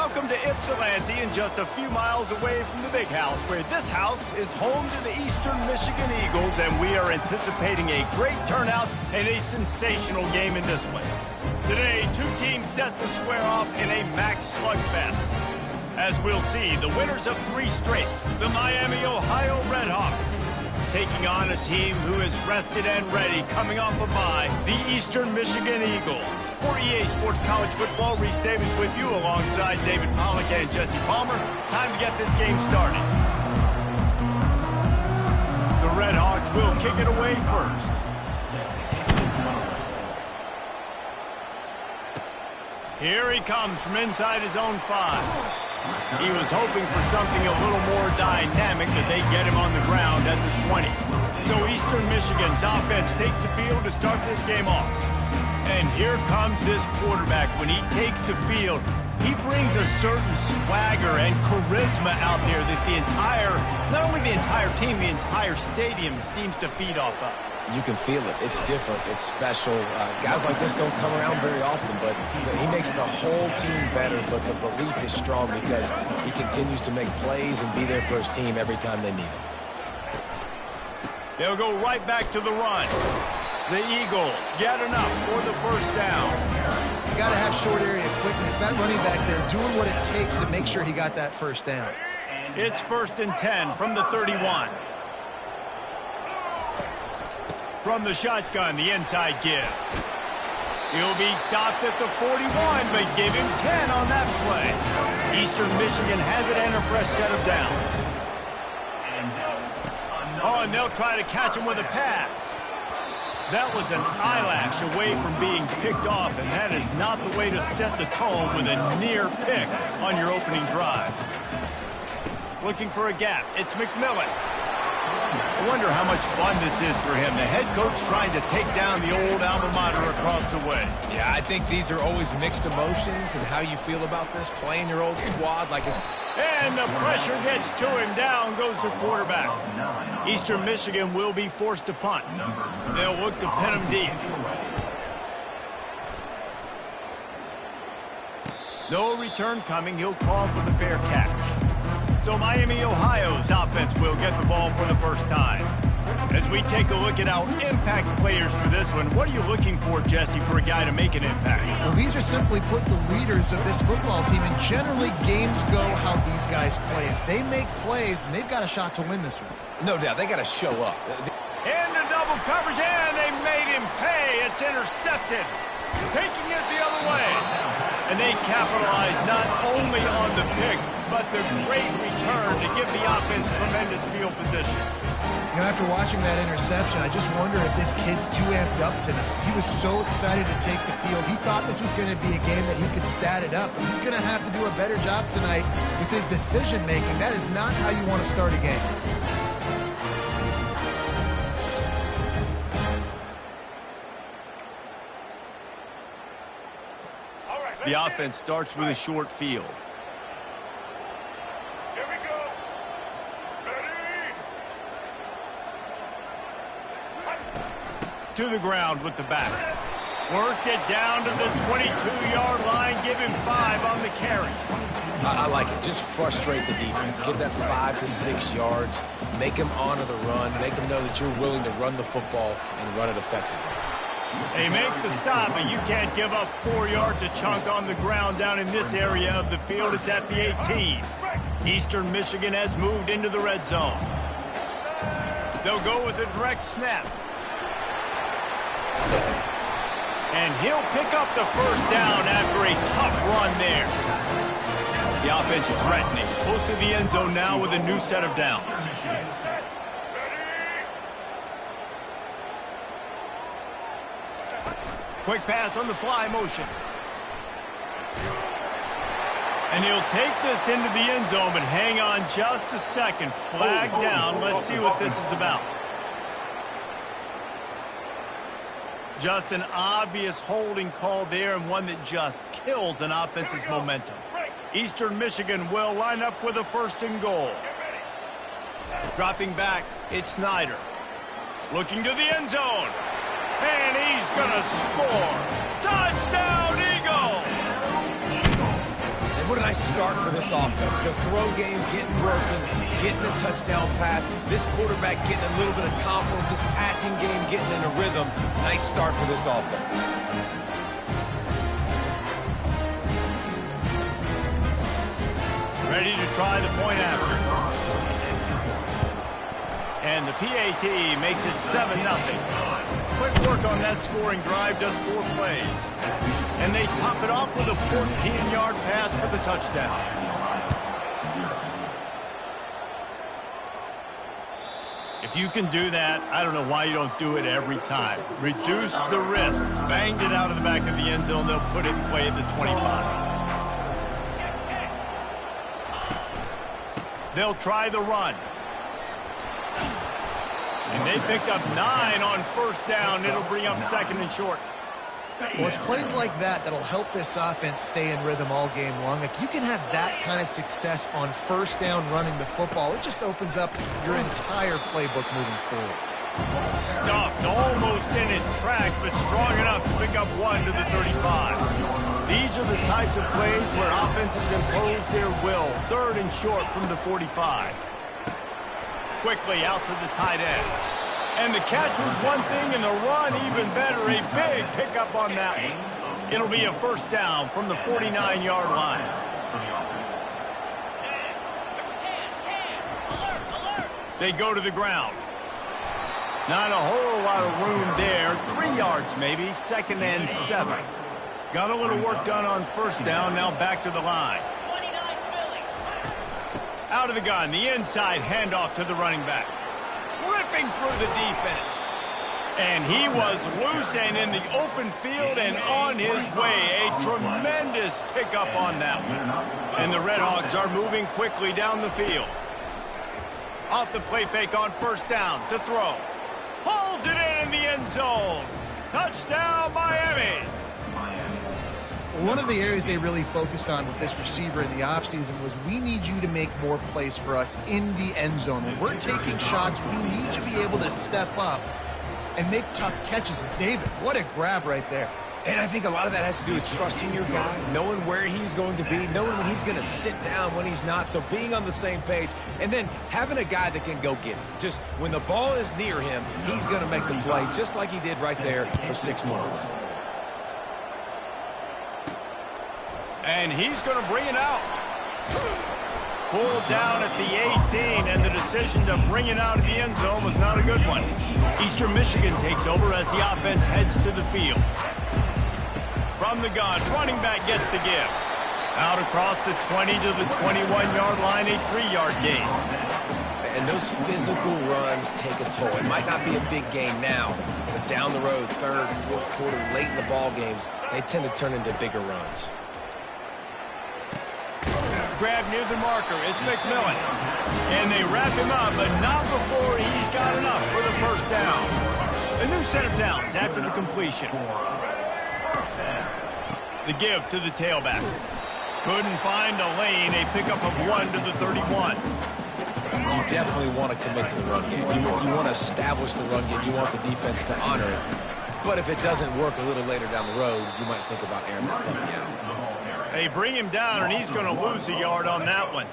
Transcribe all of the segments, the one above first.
Welcome to Ypsilanti, and just a few miles away from the big house, where this house is home to the Eastern Michigan Eagles, and we are anticipating a great turnout and a sensational game in this one. Today, two teams set to square off in a max slugfest. As we'll see, the winners of 3 straight, the Miami, Ohio Redhawks, taking on a team who is rested and ready, coming off a bye, the Eastern Michigan Eagles. For EA Sports College Football, Reese Davis with you alongside David Pollack and Jesse Palmer. Time to get this game started. The Redhawks will kick it away first. Here he comes from inside his own 5. He was hoping for something a little more dynamic, that they get him on the ground at the 20. So Eastern Michigan's offense takes the field to start this game off. And here comes this quarterback. When he takes the field, he brings a certain swagger and charisma out there that not only the entire team, the entire stadium seems to feed off of. You can feel it. It's different. It's special. Guys like this don't come around very often, but he makes the whole team better. But the belief is strong because he continues to make plays and be there for his team every time they need him. They'll go right back to the run. The Eagles get enough for the first down. You got to have short area quickness. That running back there doing what it takes to make sure he got that first down. It's 1st and 10 from the 31. From the shotgun, the inside give. He'll be stopped at the 41, but give him 10 on that play. Eastern Michigan has it and a fresh set of downs. Oh, and they'll try to catch him with a pass. That was an eyelash away from being picked off, and that is not the way to set the tone with a near pick on your opening drive. Looking for a gap. It's McMillan. I wonder how much fun this is for him. The head coach trying to take down the old alma mater across the way. Yeah, I think these are always mixed emotions and how you feel about this, playing your old squad like it's... And the pressure gets to him. Down goes the quarterback. Eastern Michigan will be forced to punt. They'll look to pin him deep. No return coming. He'll call for the fair catch. So Miami, Ohio's offense will get the ball for the first time. As we take a look at our impact players for this one, what are you looking for, Jesse, for a guy to make an impact? Well, these are simply put the leaders of this football team, and generally games go how these guys play. If they make plays, then they've got a shot to win this one. No doubt, they got to show up. Into double coverage, and they made him pay. It's intercepted. Taking it the other way. And they capitalize not only on the pick, but the great return to give the offense tremendous field position. You know, after watching that interception, I just wonder if this kid's too amped up tonight. He was so excited to take the field. He thought this was going to be a game that he could stat it up. He's going to have to do a better job tonight with his decision-making. That is not how you want to start a game. The offense starts with a short field. Here we go. Ready? To the ground with the back. Worked it down to the 22-yard line. Give him 5 on the carry. I like it. Just frustrate the defense. Give that 5 to 6 yards. Make them honor the run. Make them know that you're willing to run the football and run it effectively. They make the stop, but you can't give up 4 yards a chunk on the ground down in this area of the field. It's at the 18. Eastern Michigan has moved into the red zone. They'll go with a direct snap. And he'll pick up the first down after a tough run there. The offense threatening. Close to the end zone now with a new set of downs. Quick pass on the fly motion. And he'll take this into the end zone, but hang on just a second. Flag down. Let's see what this is about. Just an obvious holding call there, and one that just kills an offense's momentum. Eastern Michigan will line up with a 1st and goal. Dropping back, it's Snyder. Looking to the end zone. And he's going to score. Touchdown, Eagles! What did I nice start for this offense. The throw game getting working, getting the touchdown pass. This quarterback getting a little bit of confidence. This passing game getting in a rhythm. Nice start for this offense. Ready to try the point after. And the PAT makes it 7-0. Quick work on that scoring drive, just 4 plays. And they top it off with a 14-yard pass for the touchdown. If you can do that, I don't know why you don't do it every time. Reduce the risk. Banged it out of the back of the end zone. They'll put it in play at the 25. They'll try the run. And they picked up 9 on first down. It'll bring up 2nd and short. Well, it's plays like that that'll help this offense stay in rhythm all game long. If you can have that kind of success on first down running the football, it just opens up your entire playbook moving forward. Stuffed almost in his tracks, but strong enough to pick up 1 to the 35. These are the types of plays where offenses impose their will. 3rd and short from the 45. Quickly out to the tight end. And the catch was one thing, and the run even better. A big pickup on that one. It'll be a first down from the 49-yard line. They go to the ground. Not a whole lot of room there. 3 yards maybe. 2nd and 7. Got a little work done on first down. Now back to the line. Out of the gun, the inside handoff to the running back. Ripping through the defense. And he was loose and in the open field and on his way. A tremendous pickup on that one. And the Redhawks are moving quickly down the field. Off the play fake on first down to throw. Pulls it in the end zone. Touchdown, Miami. One of the areas they really focused on with this receiver in the offseason was we need you to make more plays for us in the end zone. When we're taking shots, we need you to be able to step up and make tough catches. And David, what a grab right there. And I think a lot of that has to do with trusting your guy, knowing where he's going to be, knowing when he's going to sit down, when he's not. So being on the same page, and then having a guy that can go get it. Just when the ball is near him, he's going to make the play just like he did right there for 6 months. And he's going to bring it out. Pulled down at the 18, and the decision to bring it out of the end zone was not a good one. Eastern Michigan takes over as the offense heads to the field. From the gun, running back gets to give. Out across the 20 to the 21-yard line, a 3-yard gain. And those physical runs take a toll. It might not be a big game now, but down the road, 3rd, 4th quarter, late in the ball games, they tend to turn into bigger runs. Grab near the marker. It's McMillan. And they wrap him up, but not before he's got enough for the first down. A new set of downs after the completion. The give to the tailback. Couldn't find a lane. A pickup of 1 to the 31. You definitely want to commit to the run game. You want to establish the run game. You want the defense to honor it. But if it doesn't work a little later down the road, you might think about airing that dummy out. They bring him down, and he's going to lose a yard on that one.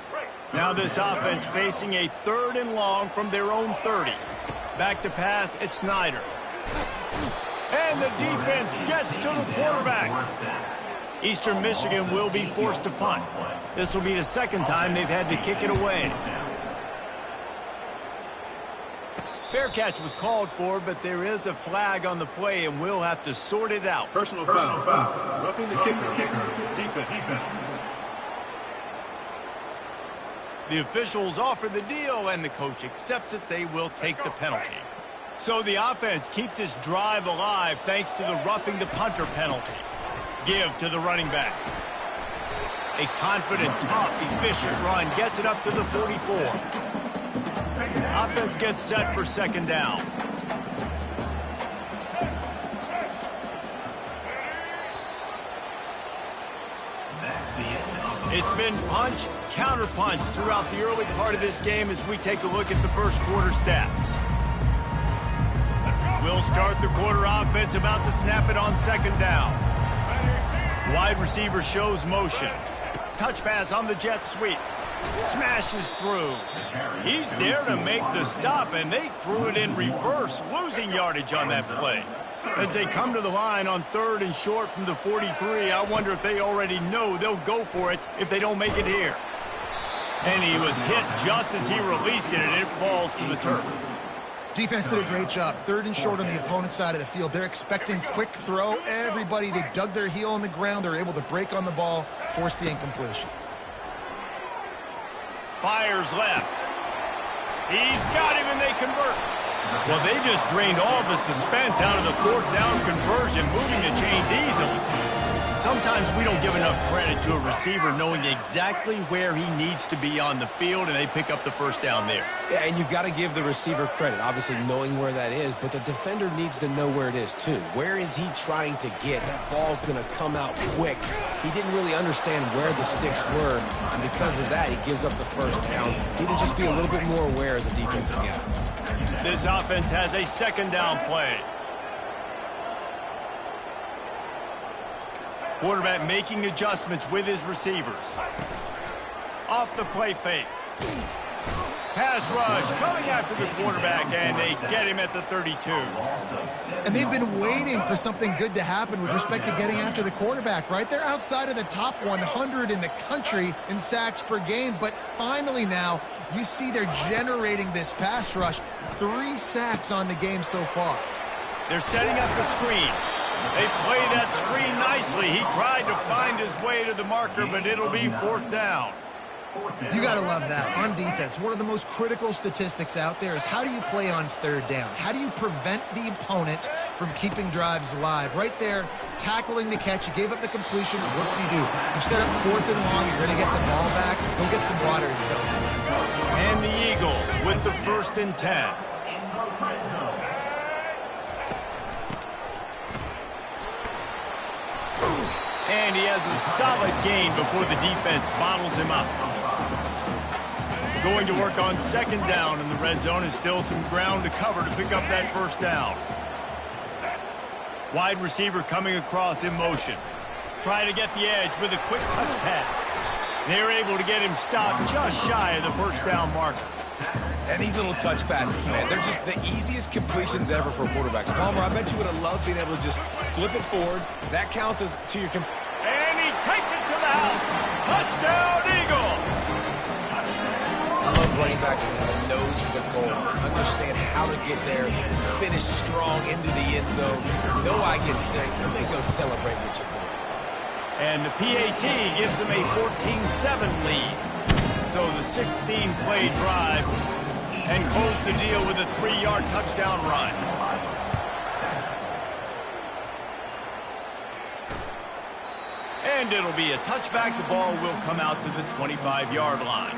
Now this offense facing a 3rd and long from their own 30. Back to pass, it's Snyder. And the defense gets to the quarterback. Eastern Michigan will be forced to punt. This will be the 2nd time they've had to kick it away. Fair catch was called for, but there is a flag on the play, and we'll have to sort it out. Personal foul. Roughing the kicker. Defense. The officials offer the deal, and the coach accepts it. They will take the penalty. So the offense keeps this drive alive thanks to the roughing the punter penalty. Give to the running back. A confident, tough, efficient run gets it up to the 44. Offense gets set for 2nd down. It's been punch, counter-punch throughout the early part of this game as we take a look at the first quarter stats. We'll start the quarter offense about to snap it on 2nd down. Wide receiver shows motion. Touch pass on the jet sweep. Smashes through. He's there to make the stop, and they threw it in reverse, losing yardage on that play. As they come to the line on 3rd and short from the 43, I wonder if they already know they'll go for it if they don't make it here. And he was hit just as he released it, and it falls to the turf. Defense did a great job. 3rd and short on the opponent's side of the field. They're expecting quick throw. Everybody, they dug their heel on the ground. They're able to break on the ball, force the incompletion. Fires left. He's got him, and they convert. Well, they just drained all the suspense out of the 4th down conversion, moving the chains easily. Sometimes we don't give enough credit to a receiver knowing exactly where he needs to be on the field, and they pick up the 1st down there. Yeah, and you've got to give the receiver credit, obviously knowing where that is, but the defender needs to know where it is too. Where is he trying to get? That ball's going to come out quick. He didn't really understand where the sticks were, and because of that, he gives up the 1st down. He need to just be a little bit more aware as a defensive guy. This offense has a 2nd down play. Quarterback making adjustments with his receivers. Off the play fake. Pass rush coming after the quarterback, and they get him at the 32. And they've been waiting for something good to happen with respect to getting after the quarterback, right? They're outside of the top 100 in the country in sacks per game, but finally now you see they're generating this pass rush. 3 sacks on the game so far. They're setting up the screen. They play that screen nicely. He tried to find his way to the marker, but it'll be 4th down. You got to love that. On defense, one of the most critical statistics out there is how do you play on 3rd down? How do you prevent the opponent from keeping drives alive? Right there, tackling the catch. You gave up the completion. What do? You set up 4th and long. You're going to get the ball back. Go get some water and so. And the Eagles with the 1st and 10. And he has a solid gain before the defense bottles him up. Going to work on 2nd down in the red zone, and still some ground to cover to pick up that 1st down. Wide receiver coming across in motion. Try to get the edge with a quick touch pass. They're able to get him stopped just shy of the 1st down marker. And these little touch passes, man, they're just the easiest completions ever for quarterbacks. Palmer, I bet you would have loved being able to just flip it forward. That counts as to your... And he takes it to the house. Touchdown, Eagles! I love running backs that have a nose for the goal, understand how to get there, finish strong into the end zone, know I get 6, and then go celebrate with your boys. And the PAT gives them a 14-7 lead. So the 16-play drive, and close the deal with a 3-yard touchdown run. And it'll be a touchback. The ball will come out to the 25-yard line.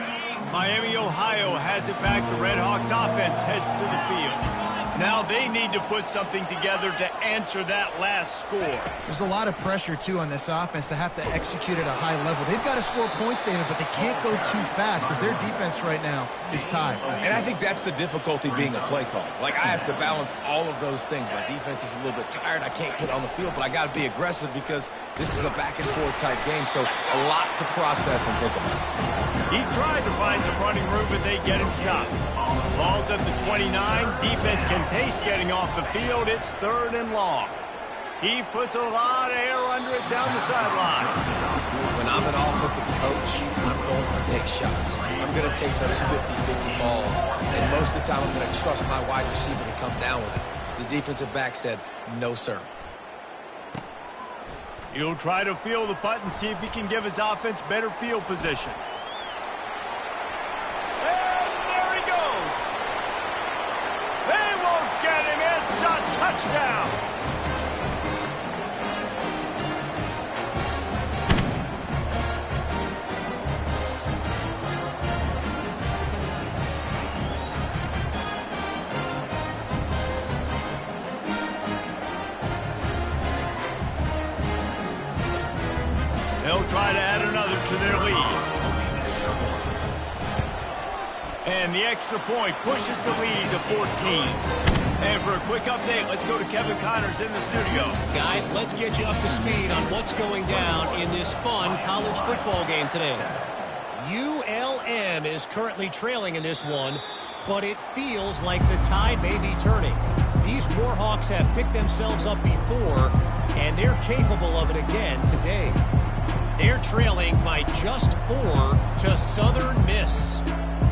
Miami, Ohio has it back. The Red Hawks offense heads to the field. Now they need to put something together to answer that last score. There's a lot of pressure, too, on this offense to have to execute at a high level. They've got to score points, David, but they can't go too fast because their defense right now is tied. And I think that's the difficulty being a play call. Like, I have to balance all of those things. My defense is a little bit tired. I can't put it on the field, but I got to be aggressive because this is a back-and-forth type game, so a lot to process and think about. He tried to find some running room, but they get him stopped. Ball's at the 29. Defense can taste getting off the field. It's 3rd and long. He puts a lot of air under it down the sideline. When I'm an offensive coach, I'm going to take shots. I'm going to take those 50-50 balls. And most of the time, I'm going to trust my wide receiver to come down with it. The defensive back said, no, sir. He'll try to feel the punt and see if he can give his offense better field position. Touchdown! They'll try to add another to their lead. And the extra point pushes the lead to 14. And for a quick update, let's go to Kevin Connors in the studio. Guys, let's get you up to speed on what's going down in this fun college football game today. ULM is currently trailing in this one, but it feels like the tide may be turning. These Warhawks have picked themselves up before, and they're capable of it again today. They're trailing by just 4 to Southern Miss.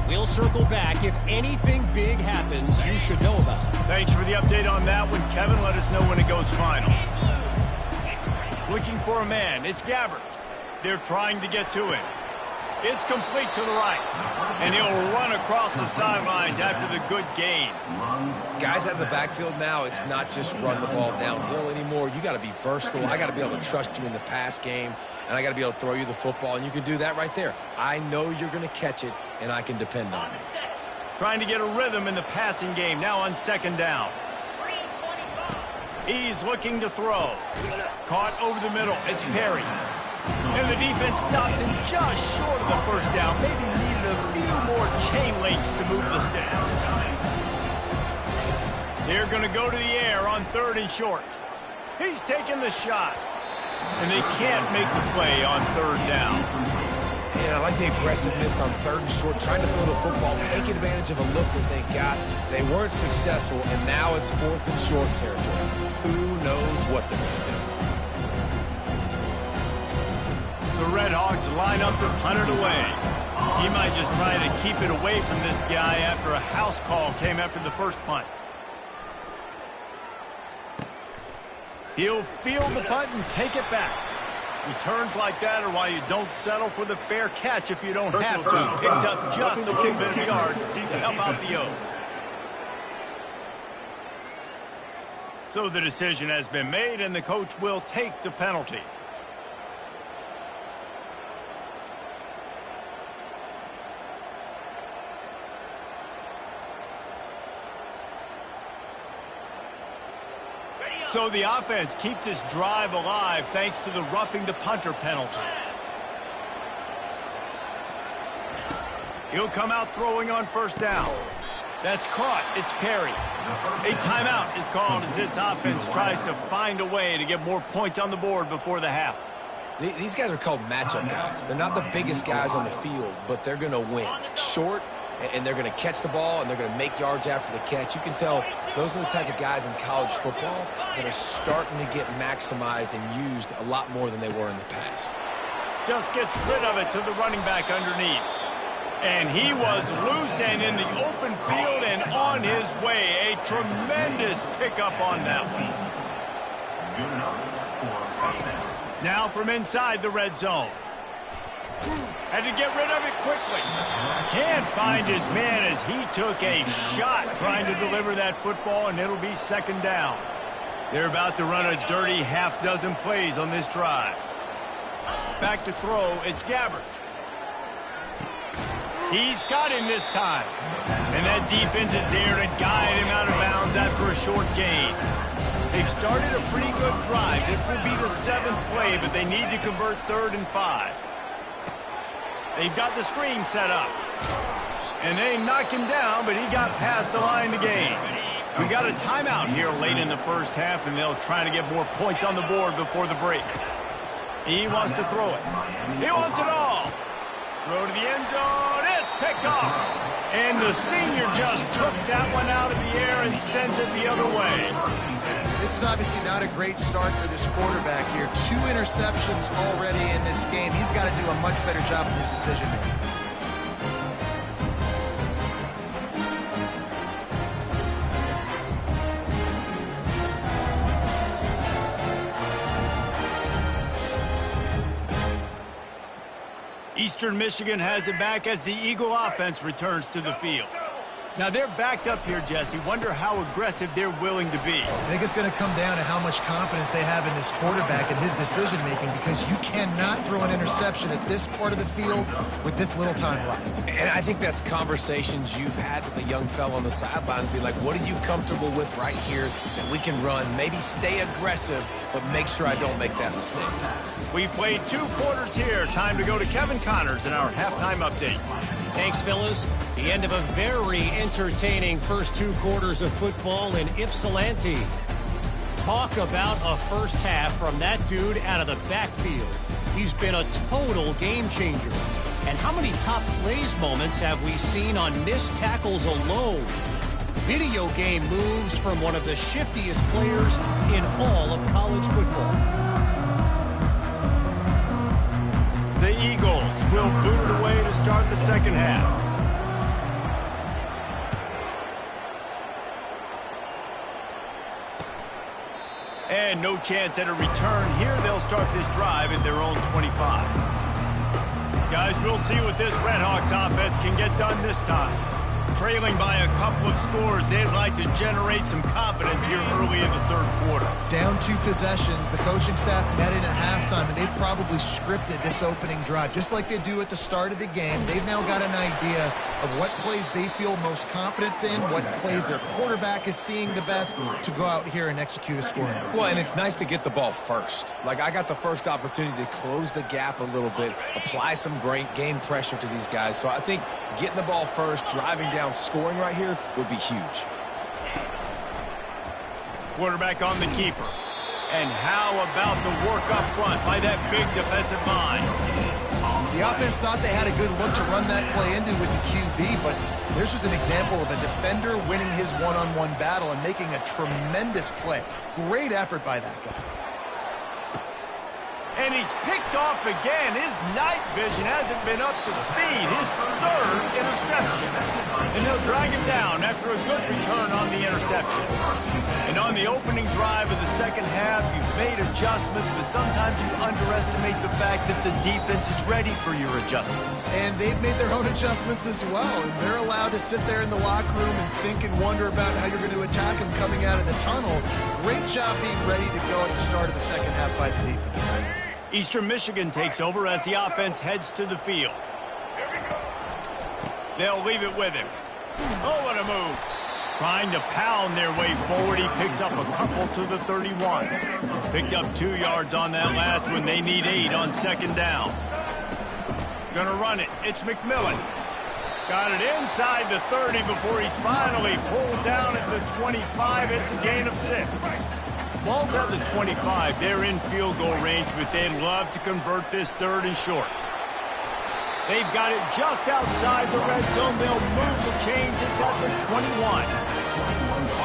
We'll circle back. If anything big happens, you should know about it. Thanks for the update on that one, Kevin. Let us know when it goes final. Looking for a man. It's Gabbard. They're trying to get to him. It's complete to the right. And he'll run across the sidelines after the good gain. Guys out of the backfield now, it's not just run the ball downhill anymore. You got to be versatile. I got to be able to trust you in the pass game, and I got to be able to throw you the football, and you can do that right there. I know you're going to catch it, and I can depend on it. Trying to get a rhythm in the passing game now on second down. He's looking to throw. Caught over the middle. It's Perry. And the defense stops him just short of the first down. Maybe needed a few more chain links to move the sticks. They're going to go to the air on 3rd and short. He's taking the shot. And they can't make the play on 3rd down. And I like the aggressiveness on 3rd and short, trying to throw the football, take advantage of a look that they got. They weren't successful, and now it's 4th and short territory. Who knows what they're going to do? The Red Hawks line up to punt it away. He might just try to keep it away from this guy after a house call came after the first punt. He'll field the punt and take it back. Returns like that are why you don't settle for the fair catch if you don't have to. Picks up just a little bit of yards to help out the O. So the decision has been made, and the coach will take the penalty. So the offense keeps this drive alive thanks to the roughing the punter penalty. He'll come out throwing on 1st down. That's caught. It's Perry. A timeout is called as this offense tries to find a way to get more points on the board before the half. These guys are called matchup guys. They're not the biggest guys on the field, but they're going to win. Short, and they're going to catch the ball, and they're going to make yards after the catch. You can tell those are the type of guys in college football that are starting to get maximized and used a lot more than they were in the past. Just gets rid of it to the running back underneath. And he was loose and in the open field and on his way. A tremendous pickup on that one. Now from inside the red zone. Had to get rid of it quickly. Can't find his man as he took a shot trying to deliver that football, and it'll be 2nd down. They're about to run a dirty half-dozen plays on this drive. Back to throw, it's Gabbard. He's got him this time. And that defense is there to guide him out of bounds after a short gain. They've started a pretty good drive. This will be the 7th play, but they need to convert 3rd and 5. They've got the screen set up. And they knocked him down, but he got past the line to gain. We got a timeout here late in the first half, and they'll try to get more points on the board before the break. He wants to throw it. He wants it all. Throw to the end zone. It's picked off. And the senior just took that one out of the air and sends it the other way. This is obviously not a great start for this quarterback here. 2 interceptions already in this game. He's got to do a much better job with his decision-making. Eastern Michigan has it back as the Eagle offense returns to the field. Now they're backed up here, Jesse. Wonder how aggressive they're willing to be. I think it's going to come down to how much confidence they have in this quarterback and his decision-making, because you cannot throw an interception at this part of the field with this little time left. And I think that's conversations you've had with a young fellow on the sideline. Be like, what are you comfortable with right here that we can run? Maybe stay aggressive, but make sure I don't make that mistake. We played 2 quarters here. Time to go to Kevin Connors in our halftime update. Thanks, fellas. The end of a very entertaining first 2 quarters of football in Ypsilanti. Talk about a first half from that dude out of the backfield. He's been a total game changer. And how many top plays moments have we seen on missed tackles alone? Video game moves from one of the shiftiest players in all of college football. The Eagles will boot it away to start the second half. And no chance at a return here. They'll start this drive at their own 25. Guys, we'll see what this Redhawks offense can get done this time. Trailing by a couple of scores, they'd like to generate some confidence here early in the third quarter. Down 2 possessions, the coaching staff met in at halftime, and they've probably scripted this opening drive. Just like they do at the start of the game, they've now got an idea of what plays they feel most confident in, what plays their quarterback is seeing the best to go out here and execute a scoring. Well, and it's nice to get the ball first. Like, I got the first opportunity to close the gap a little bit, apply some great game pressure to these guys. So I think getting the ball first, driving down, scoring right here would be huge. Quarterback on the keeper. And how about the work up front by that big defensive line? The offense thought they had a good look to run that play into with the QB, but there's just an example of a defender winning his one-on-one battle and making a tremendous play. Great effort by that guy. And he's picked off again. His night vision hasn't been up to speed. His 3rd interception. And they'll drag him down after a good return on the interception. And on the opening drive of the second half, you've made adjustments, but sometimes you underestimate the fact that the defense is ready for your adjustments. And they've made their own adjustments as well. And they're allowed to sit there in the locker room and think and wonder about how you're going to attack them coming out of the tunnel. Great job being ready to go at the start of the second half by the defense. Eastern Michigan takes over as the offense heads to the field. They'll leave it with him. Oh, what a move. Trying to pound their way forward. He picks up a couple to the 31. Picked up 2 yards on that last one. They need 8 on second down. Gonna run it. It's McMillan. Got it inside the 30 before he's finally pulled down at the 25. It's a gain of 6. Ball's at the 25. They're in field goal range, but they'd love to convert this 3rd and short. They've got it just outside the red zone. They'll move the change. It's at the 21.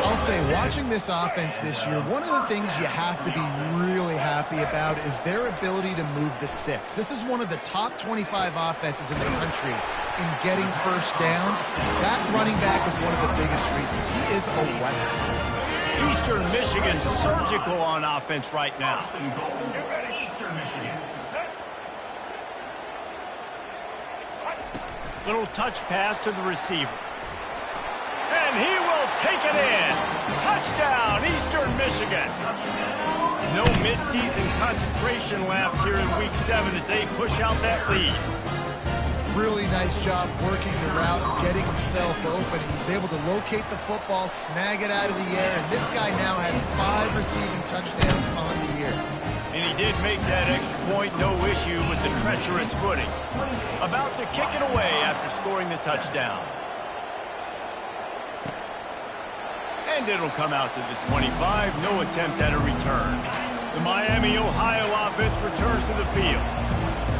I'll say, watching this offense this year, one of the things you have to be really happy about is their ability to move the sticks. This is one of the top 25 offenses in the country in getting first downs. That running back is one of the biggest reasons. He is a weapon. Eastern Michigan surgical on offense right now. Little touch pass to the receiver. And he will take it in. Touchdown, Eastern Michigan. No midseason concentration laps here in Week 7 as they push out that lead. Really nice job working the route and getting himself open. He was able to locate the football, snag it out of the air, and this guy now has 5 receiving touchdowns on the year. And he did make that extra point, no issue with the treacherous footing. About to kick it away after scoring the touchdown. And it'll come out to the 25, no attempt at a return. The Miami, Ohio offense returns to the field.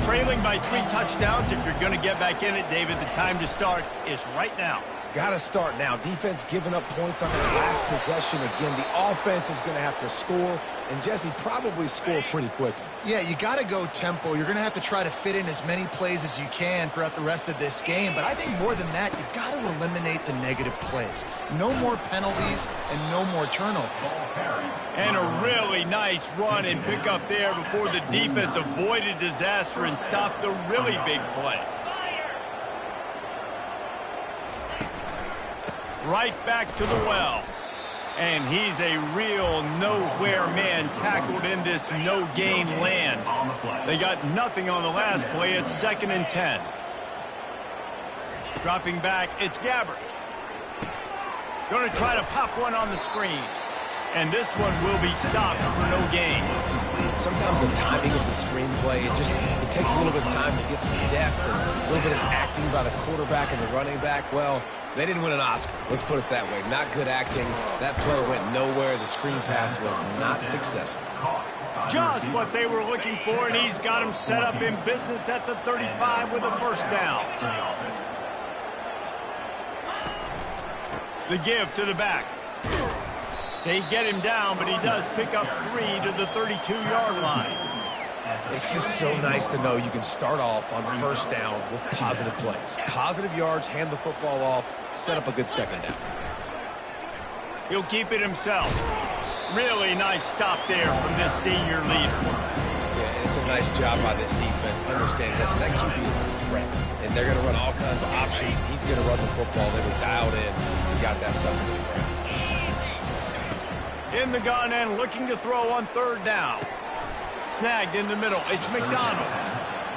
Trailing by 3 touchdowns. If you're going to get back in it, David, the time to start is right now. Got to start now. Defense giving up points on their last possession. Again, the offense is going to have to score, and Jesse probably score pretty quickly. Yeah, you got to go tempo. You're going to have to try to fit in as many plays as you can throughout the rest of this game. But I think more than that, you got to eliminate the negative plays. No more penalties and no more turnovers. And a really nice run and pick up there before the defense avoided disaster and stopped the really big play. Right back to the well. And he's a real nowhere man tackled in this no-gain land. They got nothing on the last play. It's 2nd and 10. Dropping back, it's Gabbert. Going to try to pop one on the screen. And this one will be stopped for no gain. sometimes the timing of the screenplay, it takes a little bit of time to get some depth and a little bit of acting by the quarterback and the running back. Well, they didn't win an Oscar. Let's put it that way. Not good acting. That play went nowhere. The screen pass was not successful. Just what they were looking for, and he's got him set up in business at the 35 with a first down. The give to the back. They get him down, but he does pick up 3 to the 32-yard line. It's just so nice to know you can start off on first down with positive plays. Positive yards, hand the football off, set up a good second down. He'll keep it himself. Really nice stop there from this senior leader. Yeah, and it's a nice job by this defense. Understand this, that QB is a threat. And they're going to run all kinds of options. He's going to run the football. They were dialed in. He got that sucker to the ground. In the gun and looking to throw on third down. Snagged in the middle. It's McDonald.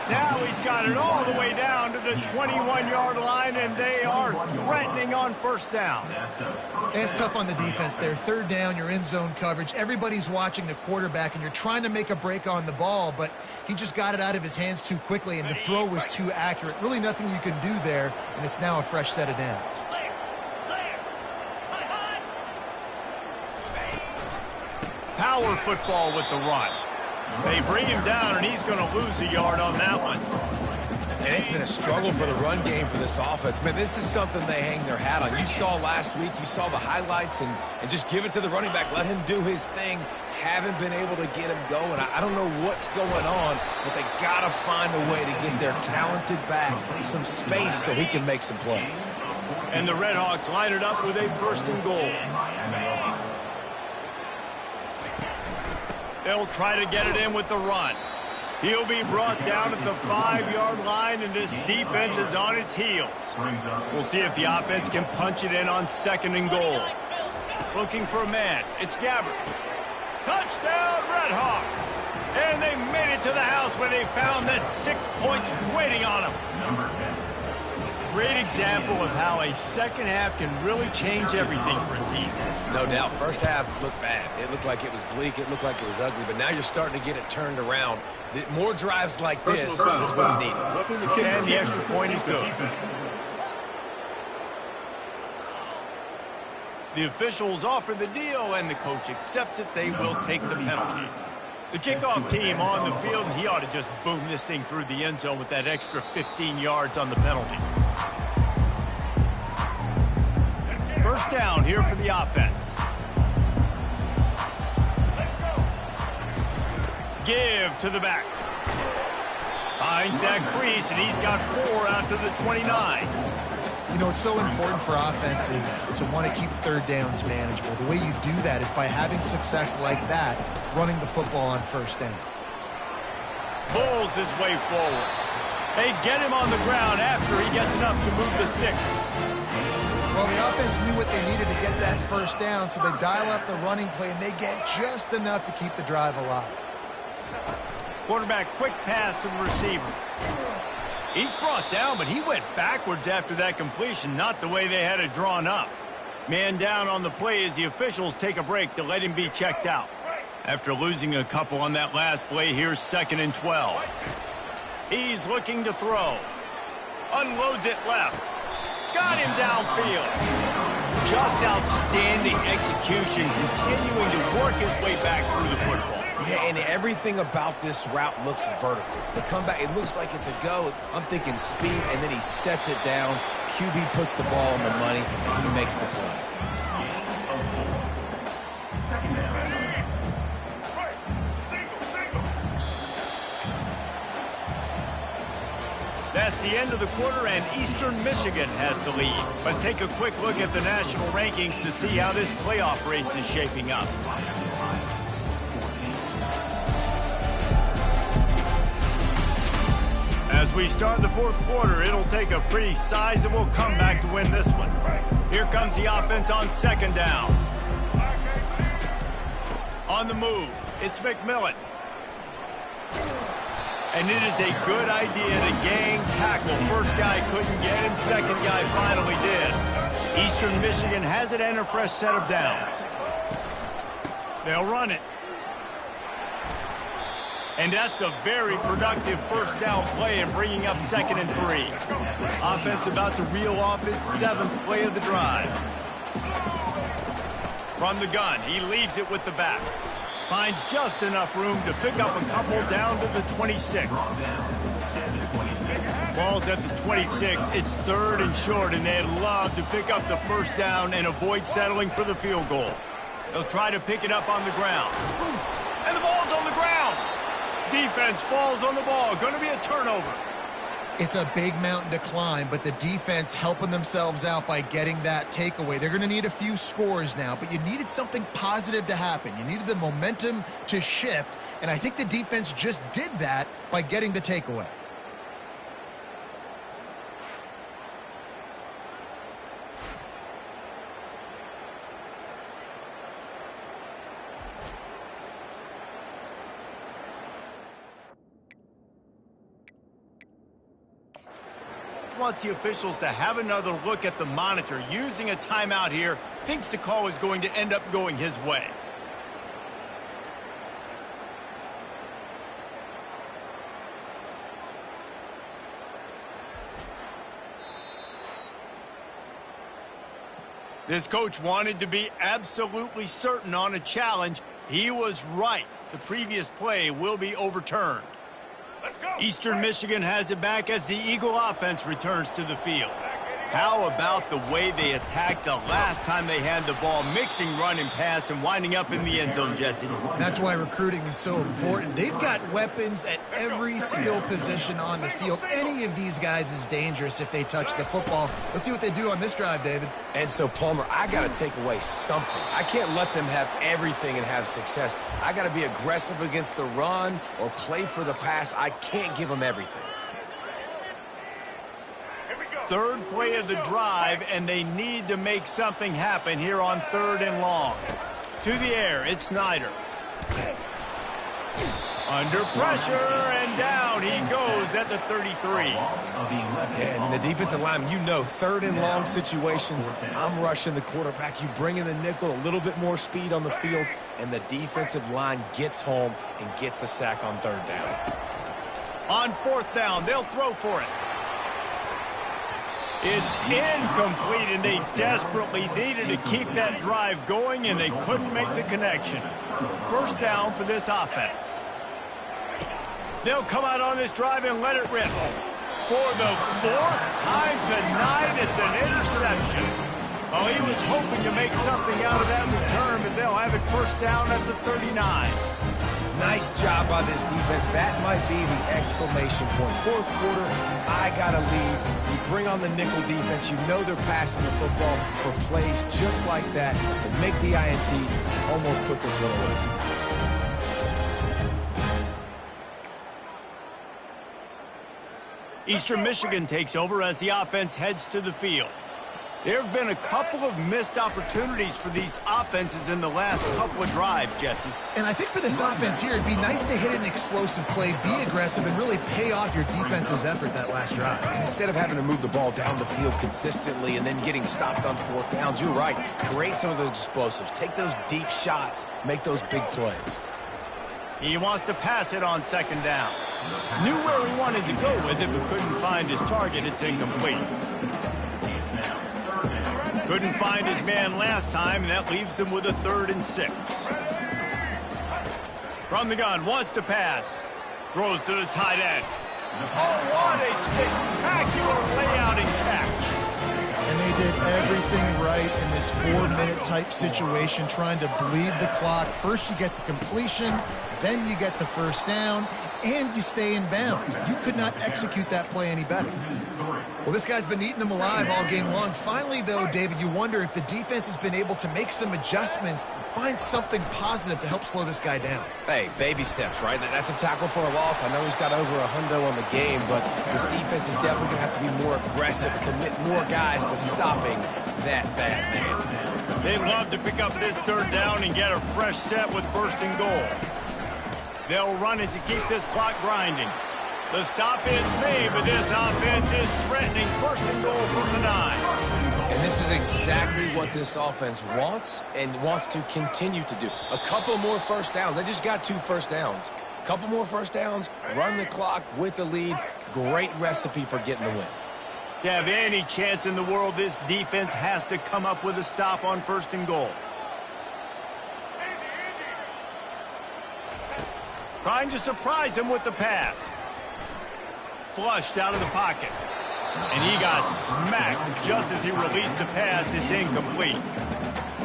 Now he's got it all the way down to the 21-yard line, and they are threatening on first down. It's tough on the defense there. Third down, you're in zone coverage. Everybody's watching the quarterback, and you're trying to make a break on the ball, but he just got it out of his hands too quickly, and the throw was too accurate. Really nothing you can do there, and it's now a fresh set of downs. Power football with the run. They bring him down, and he's going to lose a yard on that one. And it's been a struggle for the run game for this offense. Man, this is something they hang their hat on. You saw last week, you saw the highlights, and just give it to the running back. Let him do his thing. Haven't been able to get him going. I don't know what's going on, but they got to find a way to get their talented back some space so he can make some plays. And the Redhawks line it up with a first and goal. They'll try to get it in with the run. He'll be brought down at the 5-yard line, and this defense is on its heels. We'll see if the offense can punch it in on second and goal. Looking for a man. It's Gabbert. Touchdown, Redhawks! And they made it to the house where they found that 6 points waiting on them. Great example of how a second half can really change everything for a team. No doubt. First half looked bad. It looked like it was bleak. It looked like it was ugly. But now you're starting to get it turned around. More drives like this is what's needed. And the extra point is good. The officials offer the deal, and the coach accepts it. They will take the penalty. The kickoff team on the field, and he ought to just boom this thing through the end zone with that extra 15 yards on the penalty. First down here for the offense. Give to the back. Finds that crease, and he's got 4 out to the 29. You know, it's so important for offenses to want to keep third downs manageable. The way you do that is by having success like that, running the football on first down. Pulls his way forward. They get him on the ground after he gets enough to move the sticks. Well, the offense knew what they needed to get that first down, so they dial up the running play, and they get just enough to keep the drive alive. Quarterback quick pass to the receiver. He's brought down, but he went backwards after that completion, not the way they had it drawn up. Man down on the play as the officials take a break to let him be checked out. After losing a couple on that last play, here's 2nd and 12. He's looking to throw. Unloads it left. Got him downfield. Just outstanding execution, continuing to work his way back through the football. Yeah, and everything about this route looks vertical. The comeback, it looks like it's a go. I'm thinking speed, and then he sets it down. QB puts the ball on the money, and he makes the play. That's the end of the quarter, and Eastern Michigan has the lead. Let's take a quick look at the national rankings to see how this playoff race is shaping up. As we start the fourth quarter, it'll take a pretty sizable comeback to win this one. Here comes the offense on second down. On the move, it's McMillan. And it is a good idea to gang tackle. First guy couldn't get him, second guy finally did. Eastern Michigan has it and a fresh set of downs. They'll run it. And that's a very productive first down play in bringing up 2nd and 3. Offense about to reel off its 7th play of the drive. From the gun, he leaves it with the back. Finds just enough room to pick up a couple down to the 26. Ball's at the 26. It's 3rd and short, and they'd love to pick up the first down and avoid settling for the field goal. They'll try to pick it up on the ground. And the ball's on the ground. Defense falls on the ball. Going to be a turnover. It's a big mountain to climb, but the defense helping themselves out by getting that takeaway. They're going to need a few scores now, but you needed something positive to happen. You needed the momentum to shift, and I think the defense just did that by getting the takeaway. Wants the officials to have another look at the monitor. Using a timeout here, thinks the call is going to end up going his way. This coach wanted to be absolutely certain on a challenge. He was right. The previous play will be overturned. Eastern Michigan has it back as the Eagle offense returns to the field. How about the way they attacked the last time they had the ball, mixing run and pass and winding up in the end zone, Jesse? That's why recruiting is so important. They've got weapons at every skill position on the field. Any of these guys is dangerous if they touch the football. Let's see what they do on this drive, David. And so, Palmer, I got to take away something. I can't let them have everything and have success. I got to be aggressive against the run or play for the pass. I can't give them everything. 3rd play of the drive, and they need to make something happen here on 3rd and long. To the air, it's Snyder. Under pressure, and down he goes at the 33. And the defensive line, you know, 3rd and long situations, I'm rushing the quarterback. You bring in the nickel, a little bit more speed on the field, and the defensive line gets home and gets the sack on 3rd down. On 4th down, they'll throw for it. It's incomplete, and they desperately needed to keep that drive going, and they couldn't make the connection. 1st down for this offense. They'll come out on this drive and let it rip. For the 4th time tonight, it's an interception. Oh, he was hoping to make something out of that return, but they'll have it 1st down at the 39. Nice job by this defense. That might be the exclamation point. 4th quarter, I got to lead. You bring on the nickel defense. You know they're passing the football for plays just like that to make the INT, almost put this one away. Eastern Michigan takes over as the offense heads to the field. There have been a couple of missed opportunities for these offenses in the last couple of drives, Jesse. And I think for this offense here, it'd be nice to hit an explosive play, be aggressive, and really pay off your defense's effort that last drive. And instead of having to move the ball down the field consistently and then getting stopped on 4th downs, you're right. Create some of those explosives. Take those deep shots. Make those big plays. He wants to pass it on 2nd down. Knew where he wanted to go with it, but couldn't find his target. It's incomplete. Couldn't find his man last time, and that leaves him with a 3rd and 6. From the gun, wants to pass. Throws to the tight end. Oh, what a spectacular layout and catch. And they did everything right in this 4-minute type situation, trying to bleed the clock. First you get the completion, then you get the 1st down, and you stay in bounds. You could not execute that play any better. Well, this guy's been eating them alive all game long. Finally, though, David, you wonder if the defense has been able to make some adjustments, find something positive to help slow this guy down. Hey, baby steps, right? That's a tackle for a loss. I know he's got over $100 on the game, but this defense is definitely going to have to be more aggressive, commit more guys to stopping that bad man. They'd love to pick up this 3rd down and get a fresh set with 1st and goal. They'll run it to keep this clock grinding. The stop is made, but this offense is threatening 1st and goal from the 9. And this is exactly what this offense wants and wants to continue to do. A couple more 1st downs. They just got 2 1st downs. Couple more first downs, run the clock with the lead. Great recipe for getting the win. To have any chance in the world, this defense has to come up with a stop on 1st and goal. Trying to surprise him with the pass. Flushed out of the pocket. And he got smacked just as he released the pass. It's incomplete.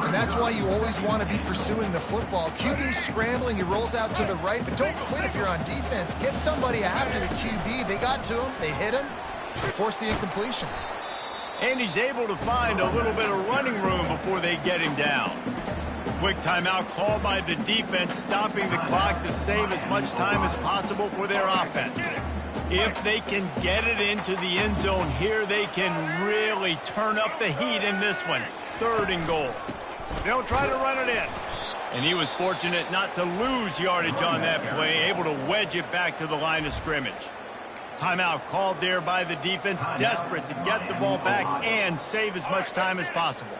And that's why you always want to be pursuing the football. QB's scrambling, he rolls out to the right, but don't quit if you're on defense. Get somebody after the QB. They got to him, they hit him, they forced the incompletion. And he's able to find a little bit of running room before they get him down. Quick timeout called by the defense, stopping the clock to save as much time as possible for their offense. If they can get it into the end zone here, they can really turn up the heat in this one. 3rd and goal. They'll try to run it in. And he was fortunate not to lose yardage on that play, able to wedge it back to the line of scrimmage. Timeout called there by the defense, desperate to get the ball back and save as much time as possible.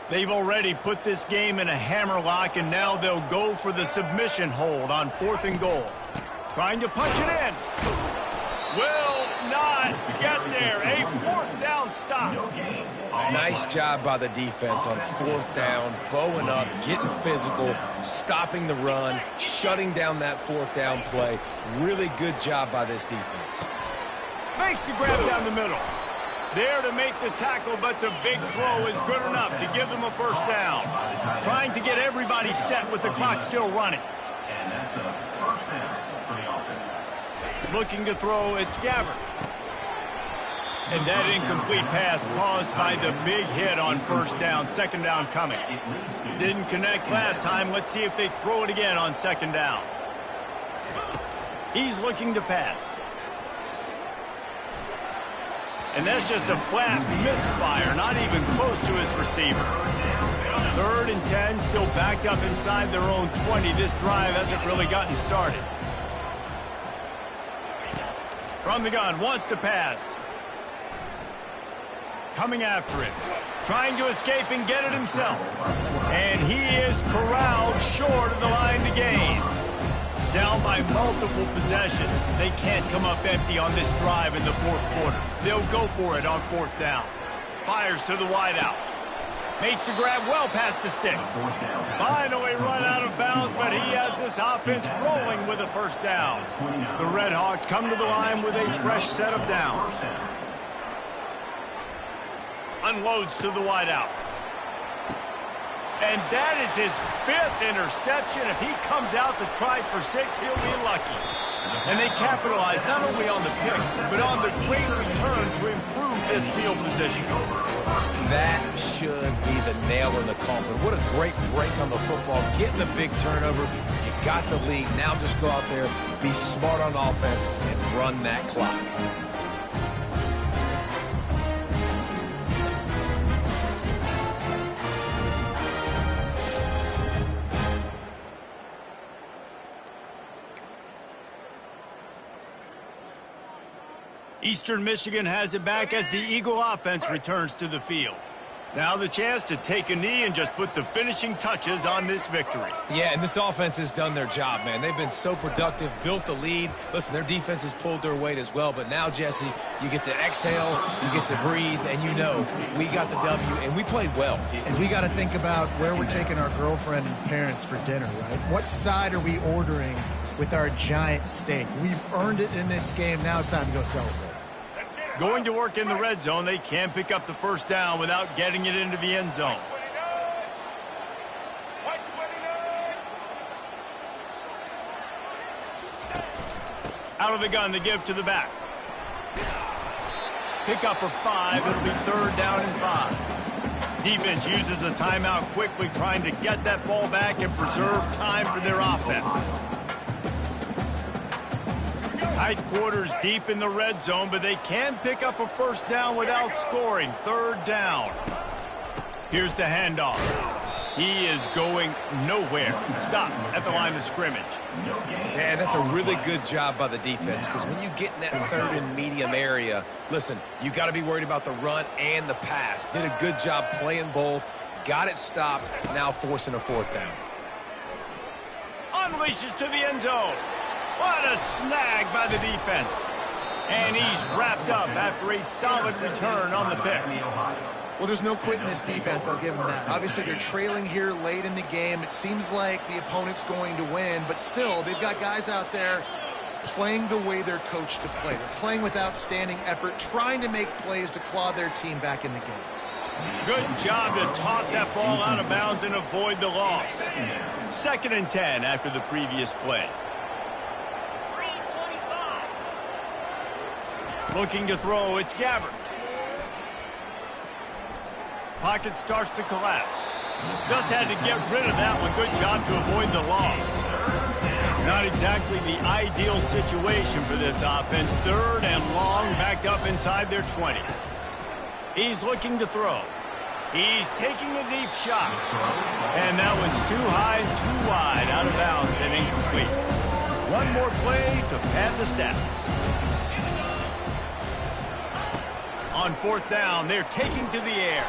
They've already put this game in a hammerlock, and now they'll go for the submission hold on 4th and goal. Trying to punch it in. Will not get there. A 4th down stop. Nice job by the defense on 4th down, bowing up, getting physical, stopping the run, shutting down that 4th down play. Really good job by this defense. Makes the grab down the middle. There to make the tackle, but the big throw is good enough to give them a 1st down. Trying to get everybody set with the clock still running. And that's a 1st down for the offense. Looking to throw, it's Gabbard. And that incomplete pass caused by the big hit on 1st down. 2nd down coming. Didn't connect last time. Let's see if they throw it again on 2nd down. He's looking to pass. And that's just a flat misfire, not even close to his receiver. 3rd and 10, still backed up inside their own 20. This drive hasn't really gotten started. From the gun, wants to pass. Coming after it. Trying to escape and get it himself. And he is corralled short of the line to gain. Down by multiple possessions. They can't come up empty on this drive in the 4th quarter. They'll go for it on 4th down. Fires to the wideout. Makes the grab well past the sticks. Finally run out of bounds, but he has this offense rolling with a 1st down. The Red Hawks come to the line with a fresh set of downs. Unloads to the wideout. And that is his 5th interception. If he comes out to try for 6, he'll be lucky. And they capitalize not only on the pick, but on the great return to improve this field position. That should be the nail in the coffin. What a great break on the football. Getting the big turnover. You got the lead. Now just go out there, be smart on offense, and run that clock. Eastern Michigan has it back as the Eagle offense returns to the field. Now the chance to take a knee and just put the finishing touches on this victory. Yeah, and this offense has done their job, man. They've been so productive, built the lead. Listen, their defense has pulled their weight as well. But now, Jesse, you get to exhale, you get to breathe, and you know we got the W, and we played well. And we got to think about where we're taking our girlfriend and parents for dinner, right? What side are we ordering with our giant steak? We've earned it in this game. Now it's time to go celebrate. Going to work in the red zone. They can't pick up the 1st down without getting it into the end zone. Out of the gun to give to the back. Pick up for 5. It'll be 3rd down and 5. Defense uses a timeout quickly, trying to get that ball back and preserve time for their offense. Tight quarters deep in the red zone, but they can pick up a 1st down without scoring. 3rd down. Here's the handoff. He is going nowhere. Stop at the line of scrimmage. Man, that's a really good job by the defense, because when you get in that 3rd and medium area, listen, you got to be worried about the run and the pass. Did a good job playing both. Got it stopped. Now forcing a 4th down. Unleashes to the end zone. What a snag by the defense. And he's wrapped up after a solid return on the pick. Well, there's no quitting this defense, I'll give them that. Obviously, they're trailing here late in the game. It seems like the opponent's going to win, but still, they've got guys out there playing the way they're coached to play. They're playing with outstanding effort, trying to make plays to claw their team back in the game. Good job to toss that ball out of bounds and avoid the loss. 2nd and 10 after the previous play. Looking to throw, it's Gabbard. Pocket starts to collapse. Just had to get rid of that one. Good job to avoid the loss. Not exactly the ideal situation for this offense. 3rd and long, backed up inside their 20. He's looking to throw. He's taking a deep shot. And that one's too high, too wide, out of bounds, and incomplete. One more play to pad the stats. On 4th down, they're taking to the air.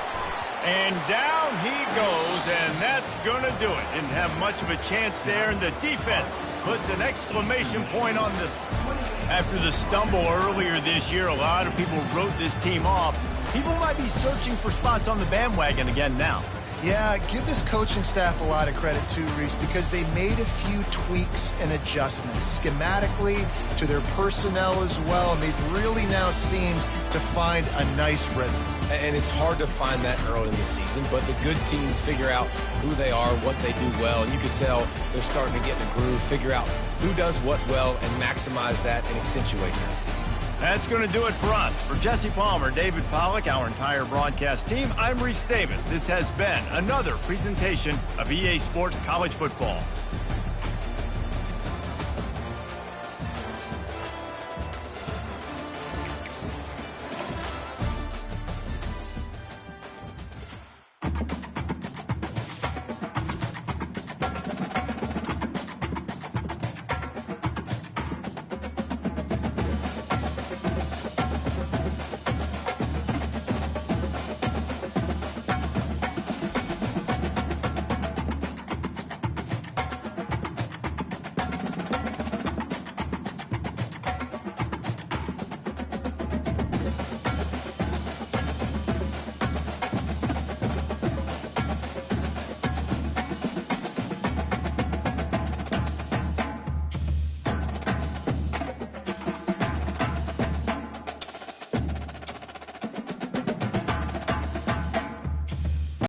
And down he goes, and that's going to do it. Didn't have much of a chance there, and the defense puts an exclamation point on this one. After the stumble earlier this year, a lot of people wrote this team off. People might be searching for spots on the bandwagon again now. Yeah, give this coaching staff a lot of credit too, Reese, because they made a few tweaks and adjustments schematically to their personnel as well, and they've really now seemed to find a nice rhythm. And it's hard to find that early in the season, but the good teams figure out who they are, what they do well, and you can tell they're starting to get in the groove, figure out who does what well, and maximize that and accentuate that. That's going to do it for us. For Jesse Palmer, David Pollack, our entire broadcast team, I'm Reese Davis. This has been another presentation of EA Sports College Football.